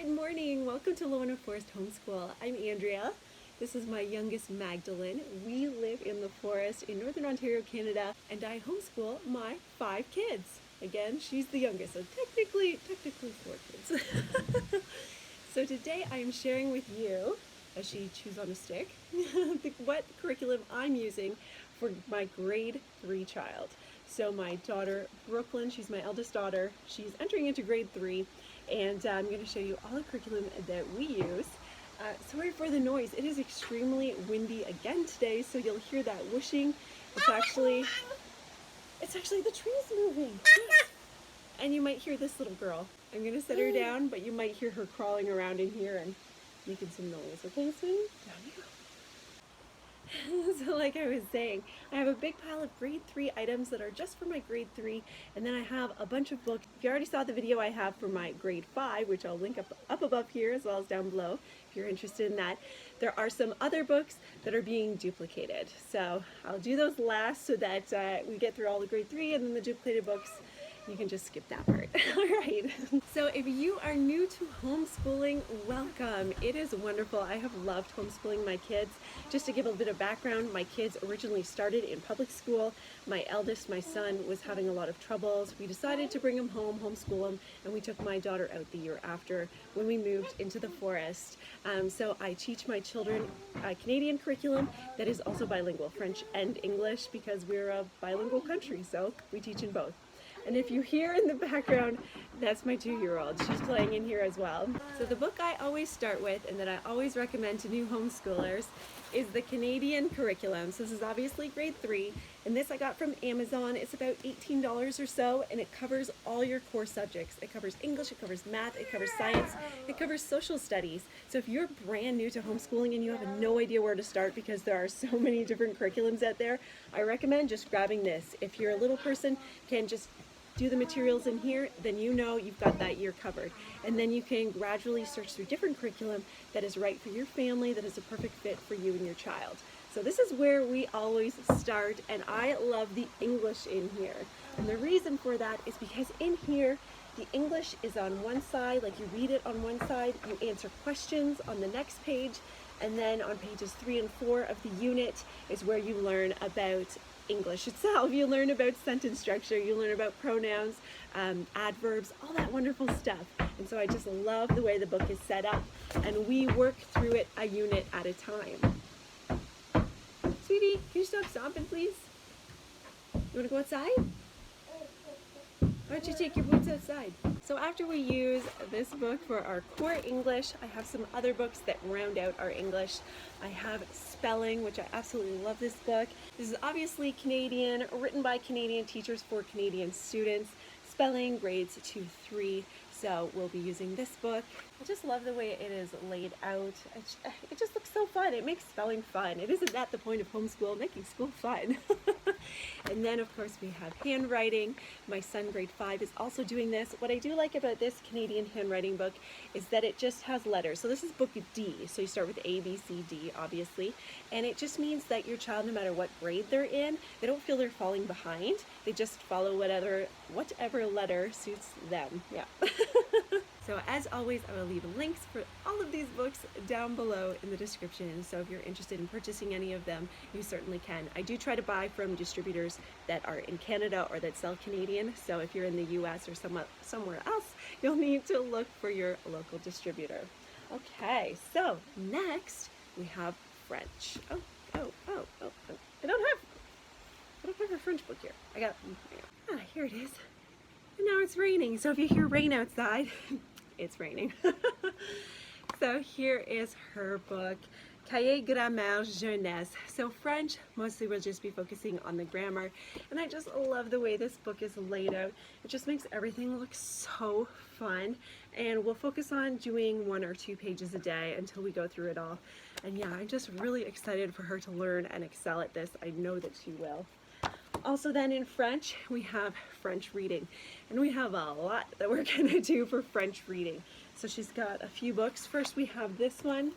Good morning. Welcome to Loewenwood Forest Homeschool. I'm Andrea. This is my youngest Magdalene. We live in the forest in Northern Ontario, Canada, and I homeschool my 5 kids. Again, she's the youngest, so technically 4 kids. So today I am sharing with you, as she chews on a stick, what curriculum I'm using for my grade 3 child. So my daughter Brooklyn, she's my eldest daughter, she's entering into grade 3, and I'm going to show you all the curriculum that we use. Sorry for the noise, it is extremely windy again today, so you'll hear that whooshing. It's actually the trees moving. Yes. And you might hear this little girl. I'm going to set her down, but you might hear her crawling around in here and making some noise. Okay, sweetie? Down you go. So like I was saying, I have a big pile of grade 3 items that are just for my grade 3, and then I have a bunch of books. If you already saw the video I have for my grade 5, which I'll link up above here as well as down below if you're interested in that, there are some other books that are being duplicated. So I'll do those last so that we get through all the grade 3, and then the duplicated books, you can just skip that part. All right. So if you are new to homeschooling, welcome. It is wonderful. I have loved homeschooling my kids. Just to give a bit of background, my kids originally started in public school. My eldest, my son, was having a lot of troubles. We decided to bring him home, homeschool him, and we took my daughter out the year after when we moved into the forest. So I teach my children a Canadian curriculum that is also bilingual, French and English, because we're a bilingual country, so we teach in both. And if you hear in the background, that's my 2-year-old. She's playing in here as well. So the book I always start with and that I always recommend to new homeschoolers is the Canadian curriculum. So this is obviously grade 3, and this I got from Amazon. It's about $18 or so, and it covers all your core subjects. It covers English, it covers math, it covers science, it covers social studies. So if you're brand new to homeschooling and you have no idea where to start because there are so many different curriculums out there, I recommend just grabbing this. If you're a little person, can just do the materials in here, then you know you've got that year covered. And then you can gradually search through different curriculum that is right for your family, that is a perfect fit for you and your child. So this is where we always start, and I love the English in here. And the reason for that is because in here, the English is on one side, like you read it on one side, you answer questions on the next page, and then on pages 3 and 4 of the unit is where you learn about English itself. You learn about sentence structure, you learn about pronouns, adverbs, all that wonderful stuff. And so I just love the way the book is set up, and we work through it a unit at a time. Sweetie, can you stop stomping, please? You want to go outside? Why don't you take your boots outside? So after we use this book for our core English, I have some other books that round out our English. I have spelling, which I absolutely love this book. This is obviously Canadian, written by Canadian teachers for Canadian students. Spelling grades 2-3. So we'll be using this book. I just love the way it is laid out. It just looks so fun. It makes spelling fun. It isn't that the point of homeschool, making school fun. And then of course we have handwriting. My son, grade 5, is also doing this. What I do like about this Canadian handwriting book is that it just has letters. So this is book D. So you start with A, B, C, D, obviously. And it just means that your child, no matter what grade they're in, they don't feel they're falling behind. They just follow whatever letter suits them. Yeah. So as always, I will leave links for all of these books down below in the description. So if you're interested in purchasing any of them, you certainly can. I do try to buy from distributors that are in Canada or that sell Canadian. So if you're in the US or somewhere else, you'll need to look for your local distributor. Okay, so next we have French. I don't have a French book here. Here it is. And now it's raining. So if you hear rain outside, it's raining. So here is her book, Cahier Grammaire Jeunesse. So French, mostly we'll just be focusing on the grammar. And I just love the way this book is laid out. It just makes everything look so fun. And we'll focus on doing 1 or 2 pages a day until we go through it all. And yeah, I'm just really excited for her to learn and excel at this. I know that she will. Also then in French, we have French reading, and we have a lot that we're going to do for French reading. So she's got a few books. First we have this one,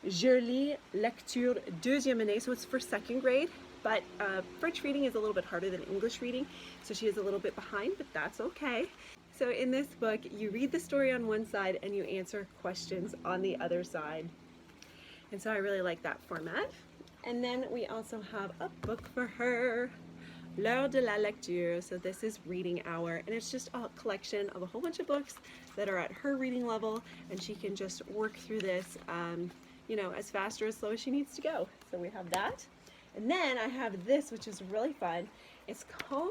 Je lis lecture deuxième année, so it's for 2nd grade, but French reading is a little bit harder than English reading, so she is a little bit behind, but that's okay. So in this book, you read the story on one side and you answer questions on the other side. And so I really like that format. And then we also have a book for her, L'heure de la lecture. So this is reading hour, and it's just a collection of a whole bunch of books that are at her reading level, and she can just work through this, you know, as fast or as slow as she needs to go. So we have that. And then I have this, which is really fun. It's called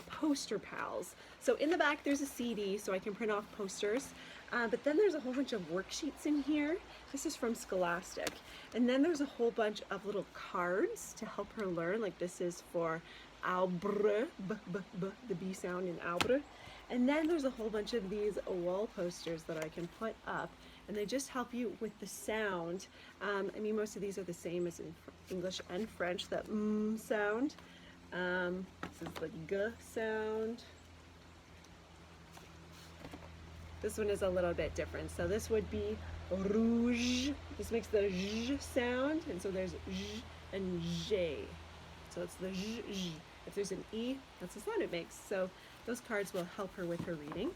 Poster Pals. So in the back there's a CD, so I can print off posters. But then there's a whole bunch of worksheets in here. This is from Scholastic. And then there's a whole bunch of little cards to help her learn. Like this is for arbre, the B sound in arbre. And then there's a whole bunch of these wall posters that I can put up, and they just help you with the sound. I mean, most of these are the same as in English and French, that sound. This is the g sound. This one is a little bit different. So this would be rouge. This makes the j sound, and so there's j and j. So it's the j, j. If there's an e, that's the sound it makes. So those cards will help her with her reading.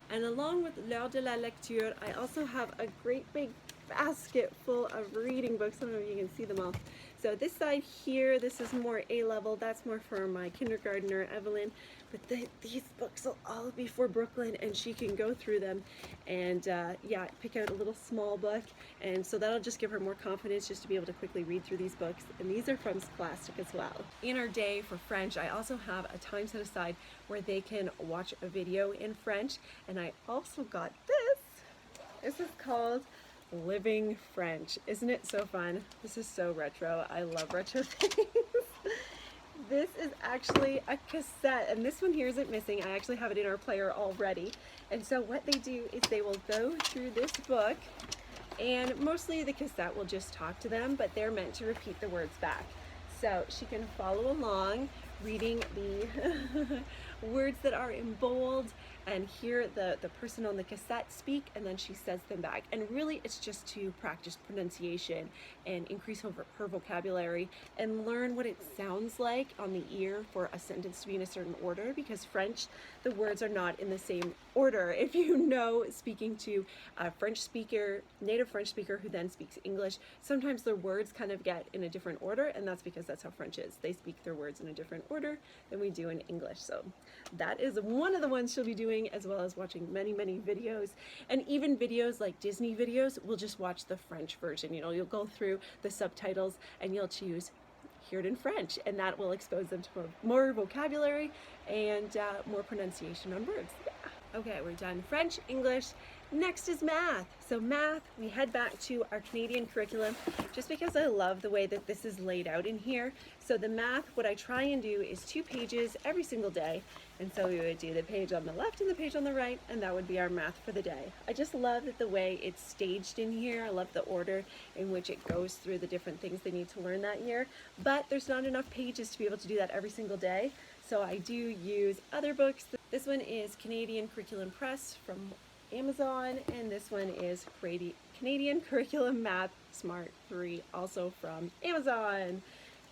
And along with L'heure de la lecture, I also have a great big basket full of reading books. I don't know if you can see them all. So this side here, this is more A-level. That's more for my kindergartner, Evelyn. But these books will all be for Brooklyn, and she can go through them and yeah, pick out a little small book. And so that'll just give her more confidence just to be able to quickly read through these books. And these are from Scholastic as well. In our day for French, I also have a time set aside where they can watch a video in French. And I also got this. This is called Living French. Isn't it so fun? This is so retro. I love retro things. This is actually a cassette, and this one here isn't missing. I actually have it in our player already. And so what they do is they will go through this book, and mostly the cassette will just talk to them, but they're meant to repeat the words back. So she can follow along reading the words that are in bold and hear the person on the cassette speak, and then she says them back. And really it's just to practice pronunciation and increase her vocabulary and learn what it sounds like on the ear for a sentence to be in a certain order, because French, the words are not in the same order. If you know, speaking to a French speaker, native French speaker who then speaks English, sometimes their words kind of get in a different order, and that's because that's how French is. They speak their words in a different order than we do in English. So that is one of the ones she'll be doing, as well as watching many videos. And even videos like Disney videos, we'll just watch the French version. You know, you'll go through the subtitles and you'll choose hear it in French, and that will expose them to more vocabulary and more pronunciation on words. Yeah. Okay, we're done French, English. Next is math. So math, we head back to our Canadian curriculum just because I love the way that this is laid out in here. So the math, what I try and do is 2 pages every single day. And so we would do the page on the left and the page on the right, and that would be our math for the day. I just love the way it's staged in here. I love the order in which it goes through the different things they need to learn that year. But there's not enough pages to be able to do that every single day. So I do use other books. This one is Canadian Curriculum Press from Amazon, and this one is Canadian Curriculum Math Smart 3, also from Amazon.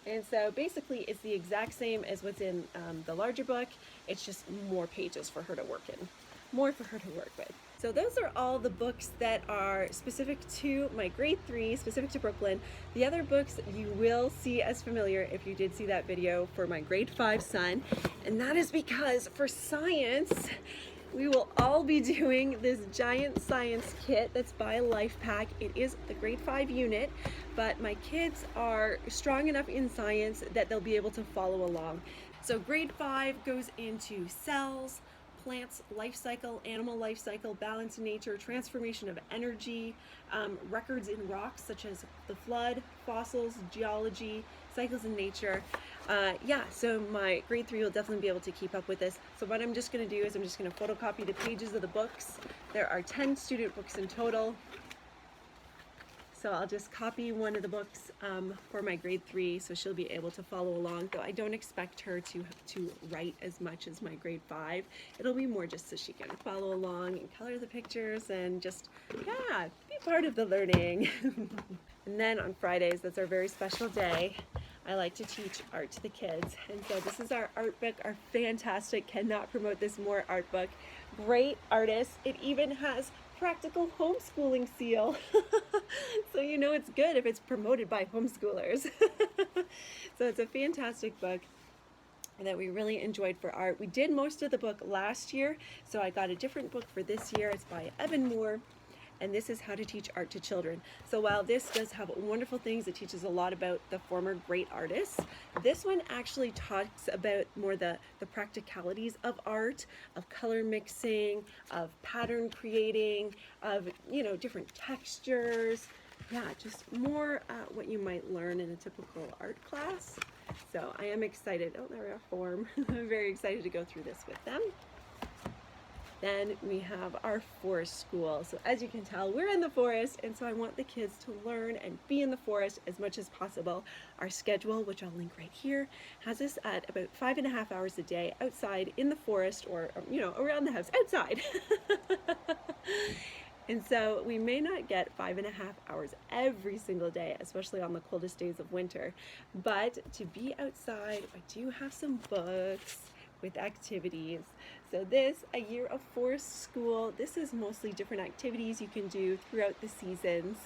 And so basically it's the exact same as what's in the larger book. It's just more pages for her to work in, more for her to work with. So those are all the books that are specific to my grade 3, specific to Brooklyn. The other books you will see as familiar if you did see that video for my grade 5 son. And that is because for science, we will all be doing this giant science kit that's by LifePack. It is the grade 5 unit, but my kids are strong enough in science that they'll be able to follow along. So grade 5 goes into cells, plants life cycle, animal life cycle, balance in nature, transformation of energy, records in rocks such as the flood, fossils, geology, cycles in nature. Yeah, so my grade 3 will definitely be able to keep up with this. So what I'm just going to do is I'm just going to photocopy the pages of the books. There are 10 student books in total. So I'll just copy one of the books for my grade 3 so she'll be able to follow along, though I don't expect her to write as much as my grade 5. It'll be more just so she can follow along and color the pictures and just, yeah, be part of the learning. And then on Fridays, that's our very special day, I like to teach art to the kids. And so this is our art book, our fantastic, cannot promote this more art book, great artist. It even has practical homeschooling seal. So you know it's good if it's promoted by homeschoolers. So it's a fantastic book that we really enjoyed for art. We did most of the book last year, so I got a different book for this year. It's by Evan Moore, and this is How to Teach Art to Children. So while this does have wonderful things, it teaches a lot about the former great artists, this one actually talks about more the practicalities of art, of color mixing, of pattern creating, of, you know, different textures. Yeah, just more what you might learn in a typical art class. So I am excited. Oh, there we are, form. I'm very excited to go through this with them. Then we have our forest school. So as you can tell, we're in the forest, and so I want the kids to learn and be in the forest as much as possible. Our schedule, which I'll link right here, has us at about 5.5 hours a day outside in the forest, or you know, around the house, outside. And so we may not get 5.5 hours every single day, especially on the coldest days of winter. But to be outside, I do have some books with activities. So this, A Year of Forest School, this is mostly different activities you can do throughout the seasons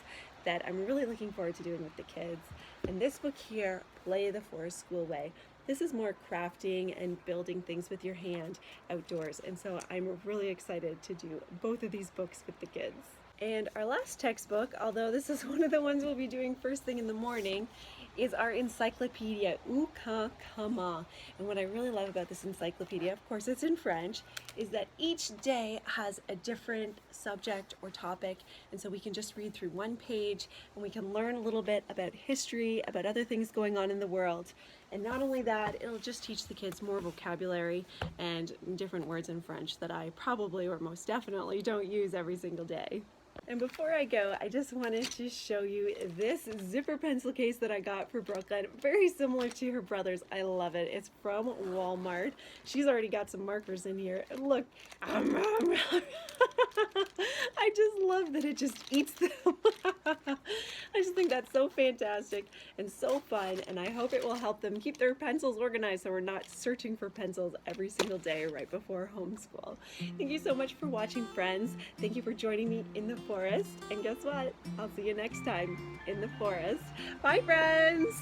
that I'm really looking forward to doing with the kids. And this book here, Play the Forest School Way, this is more crafting and building things with your hand outdoors. And so I'm really excited to do both of these books with the kids. And our last textbook, although this is one of the ones we'll be doing first thing in the morning, is our Encyclopedia, Ukakama. And what I really love about this encyclopedia, of course it's in French, is that each day has a different subject or topic, and so we can just read through one page and we can learn a little bit about history, about other things going on in the world. And not only that, it'll just teach the kids more vocabulary and different words in French that I probably or most definitely don't use every single day. And before I go, I just wanted to show you this zipper pencil case that I got for Brooklyn. Very similar to her brother's. I love it. It's from Walmart. She's already got some markers in here. And look, I just love that it just eats them. I just think that's so fantastic and so fun, and I hope it will help them keep their pencils organized so we're not searching for pencils every single day right before homeschool. Thank you so much for watching, friends. Thank you for joining me in the forest, and guess what? I'll see you next time in the forest. Bye, friends!